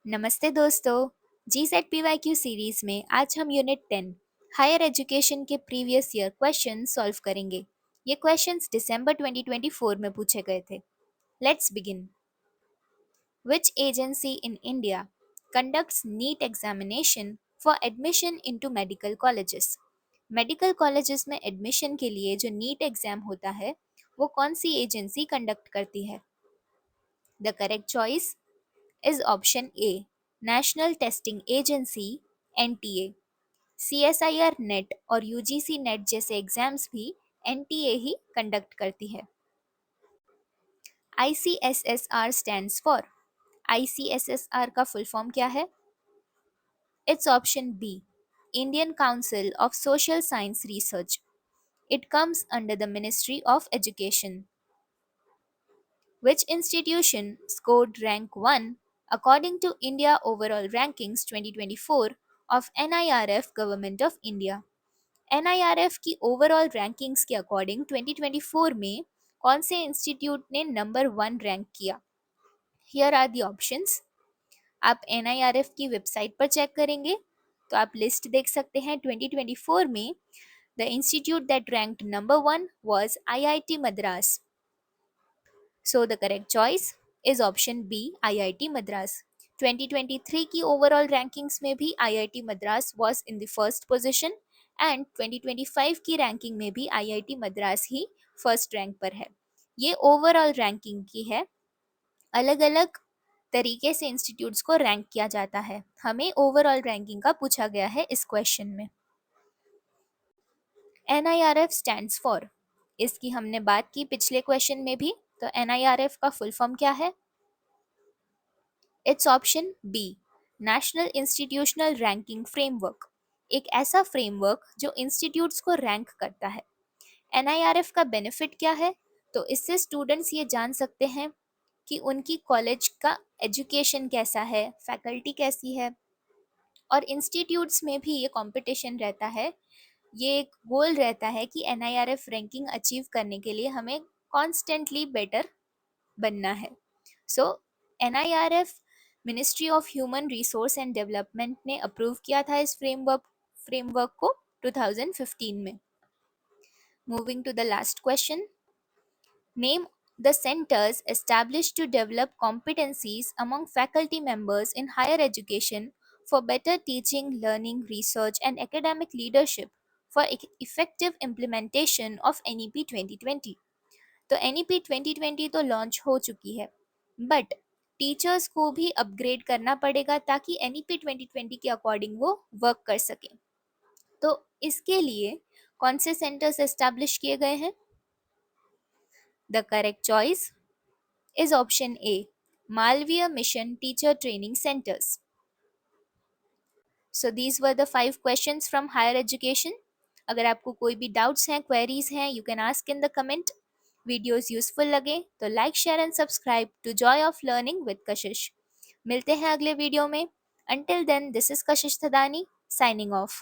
नमस्ते दोस्तों। GZPYQ series में आज हम यूनिट 10 हायर एजुकेशन के प्रीवियस ईयर क्वेश्चन सॉल्व करेंगे। ये क्वेश्चंस दिसंबर 2024 में पूछे गए थे। Let's begin. Which agency in India conducts NEET examination for admission into medical colleges? Medical colleges में एडमिशन के लिए जो नीट एग्जाम होता है वो कौन सी एजेंसी कंडक्ट करती है? The correct choice is option A, National Testing Agency NTA। CSIR NET और UGC नेट जैसे एग्जाम्स भी NTA ही कंडक्ट करती है। ICSSR stands for, ICSSR का फुल फॉर्म क्या है? It's option B, Indian Council of Social Science Research. It comes under the ministry of education. Which institution scored rank 1 according to India Overall Rankings 2024 of NIRF Government of India? NIRF की overall rankings के according 2024 में कौन से institute ने number 1 rank किया? Here are the options. आप NIRF की website पर चेक करेंगे तो आप लिस्ट देख सकते हैं। 2024 में the institute that ranked number 1 was IIT Madras. So the correct choice is option B, IIT Madras। 2023 की ओवरऑल रैंकिंग्स में भी IIT Madras was in the first position and 2025 की रैंकिंग में भी IIT मद्रास ही फर्स्ट रैंक पर है। ये ओवरऑल रैंकिंग की है। अलग अलग तरीके से इंस्टीट्यूट्स को रैंक किया जाता है। हमें ओवरऑल रैंकिंग का पूछा गया है इस क्वेश्चन में। NIRF स्टैंड्स फॉर, इसकी हमने बात की पिछले क्वेश्चन में भी। तो NIRF का फुल फॉर्म क्या है? It's option B, National Institutional Ranking Framework. एक ऐसा फ्रेमवर्क जो इंस्टीट्यूट्स को रैंक करता है। NIRF का बेनिफिट क्या है? तो इससे स्टूडेंट्स ये जान सकते हैं कि उनकी कॉलेज का एजुकेशन कैसा है, फैकल्टी कैसी है, और इंस्टीट्यूट्स में भी ये कंपटीशन रहता है। ये एक गोल रहता है कि NIRF रैंकिंग अचीव करने के लिए हमें कॉन्स्टेंटली बेटर बनना है। So NIRF ministry of human resource and development ने अप्रूव किया था इस फ्रेमवर्क को 2015 में। Moving to the last question. Name the centers established to develop competencies among faculty members in higher education for better teaching, learning, research, and academic leadership for effective implementation of NEP 2020। तो NEP 2020 तो launch हो चुकी है, but teachers को भी upgrade करना पड़ेगा ताकि NEP 2020 के अकॉर्डिंग वो वर्क कर सके। तो इसके लिए कौन से सेंटर्स एस्टैब्लिश किए गए हैं? The correct choice is option A, Malviya Mission Teacher Training Centers। So these were the 5 questions from higher education। अगर आपको कोई भी डाउट्स हैं, क्वेरीज हैं, you can ask in the comment. Videos useful लगे तो like, share and subscribe to joy of learning with Kashish. मिलते हैं अगले वीडियो में। Until then, this is Kashish Thadani signing off.